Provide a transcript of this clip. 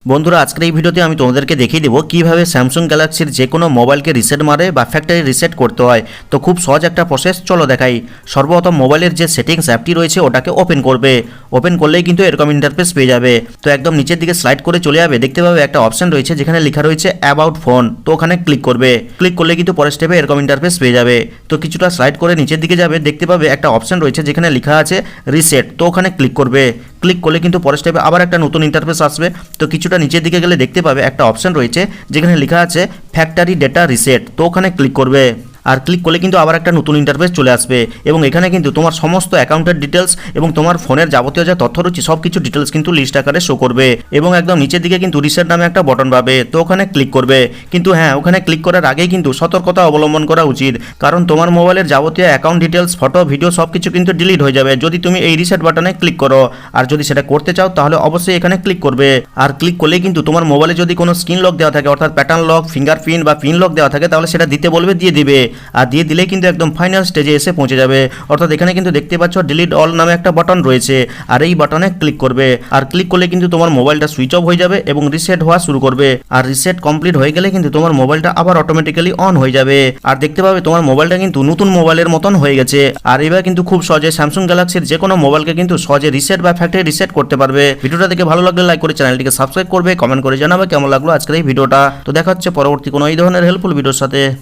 বন্ধুরা আজকের এই ভিডিওতে আমি তোমাদেরকে দেখিয়ে দেবো কিভাবে স্যামসাং গ্যালাক্সির যে কোনো মোবাইলকে রিসেট মারে বা ফ্যাক্টরি রিসেট করতে হয়। তো খুব সহজ একটা প্রসেস, চলো দেখাই। সর্বপ্রথম মোবাইলের যে সেটিংস অ্যাপটি রয়েছে ওটাকে ওপেন করবে। ওপেন করলেই কিন্তু এরকম ইন্টারফেস পেয়ে যাবে। তো একদম নিচের দিকে স্লাইড করে চলে যাবে, দেখতে পাবে একটা অপশন রয়েছে যেখানে লেখা রয়েছে অ্যাবাউট ফোন। তো ওখানে ক্লিক করবে। ক্লিক করলে কিন্তু পরের স্টেপে এরকম ইন্টারফেস পেয়ে যাবে। তো কিছুটা স্লাইড করে নিচের দিকে যাবে, দেখতে পাবে একটা অপশন রয়েছে যেখানে লেখা আছে রিসেট। তো ওখানে ক্লিক করবে। ক্লিক করলে কিন্তু পরের স্টেপে আবার একটা নতুন ইন্টারফেস আসবে। তো কিছুটা নিচের দিকে গেলে দেখতে পাবে একটা অপশন রয়েছে যেখানে লেখা আছে ফ্যাক্টরি ডেটা রিসেট। তো ওখানে ক্লিক করবে। আর ক্লিক করলে কিন্তু আবার একটা নতুন ইন্টারফেস চলে আসবে এবং এখানে কিন্তু তোমার সমস্ত অ্যাকাউন্টের ডিটেলস এবং তোমার ফোনের যাবতীয় যা তথ্য রয়েছে সব কিছু ডিটেলস কিন্তু লিস্ট আকারে শো করবে এবং একদম নিচের দিকে কিন্তু রিসেট নামে একটা বটন পাবে। তো ওখানে ক্লিক করবে। কিন্তু হ্যাঁ, ওখানে ক্লিক করার আগেই কিন্তু সতর্কতা অবলম্বন করা উচিত, কারণ তোমার মোবাইলের যাবতীয় অ্যাকাউন্ট ডিটেলস, ফটো, ভিডিও সব কিছু কিন্তু ডিলিট হয়ে যাবে যদি তুমি এই রিসেট বাটনে ক্লিক করো। আর যদি সেটা করতে চাও তাহলে অবশ্যই এখানে ক্লিক করবে। আর ক্লিক করলেই কিন্তু তোমার মোবাইলে যদি কোনো স্ক্রিন লক দেওয়া থাকে, অর্থাৎ প্যাটার্ন লক, ফিঙ্গারপ্রিন্ট বা পিন লক দেওয়া থাকে, তাহলে সেটা দিতে বলবে, দিয়ে দিবে। আর দিয়ে দিলেই কিন্তু একদম ফাইনাল স্টেজে এসে পৌঁছে যাবে। অর্থাৎ এখানে কিন্তু দেখতে পাচ্ছ ডিলিট অল নামে একটা বাটন রয়েছে, আর এই বাটনে ক্লিক করবে। আর ক্লিক করলে কিন্তু তোমার মোবাইলটা সুইচ অফ হয়ে যাবে এবং রিসেট হওয়া শুরু করবে। আর রিসেট কমপ্লিট হয়ে গেলে কিন্তু তোমার মোবাইলটা আবার অটোমেটিক্যালি অন হয়ে যাবে। আর দেখতে পাবে তোমার মোবাইলটা কিন্তু নতুন মোবাইলের মতন হয়ে গেছে। আর এবার কিন্তু খুব সহজে স্যামসাং গ্যালাক্সির যে কোনো মোবাইলকে কিন্তু সহজে রিসেট বা ফ্যাক্টরি রিসেট করতে পারবে। ভিডিওটা দেখে ভালো লাগলে লাইক করে চ্যানেলটিকে সাবস্ক্রাইব করবে, কমেন্ট করে জানাবে কেমন লাগলো আজকের এই ভিডিওটা। তো দেখা হচ্ছে পরবর্তী কোনো এই ধরনের হেল্পফুল ভিডিওর সাথে।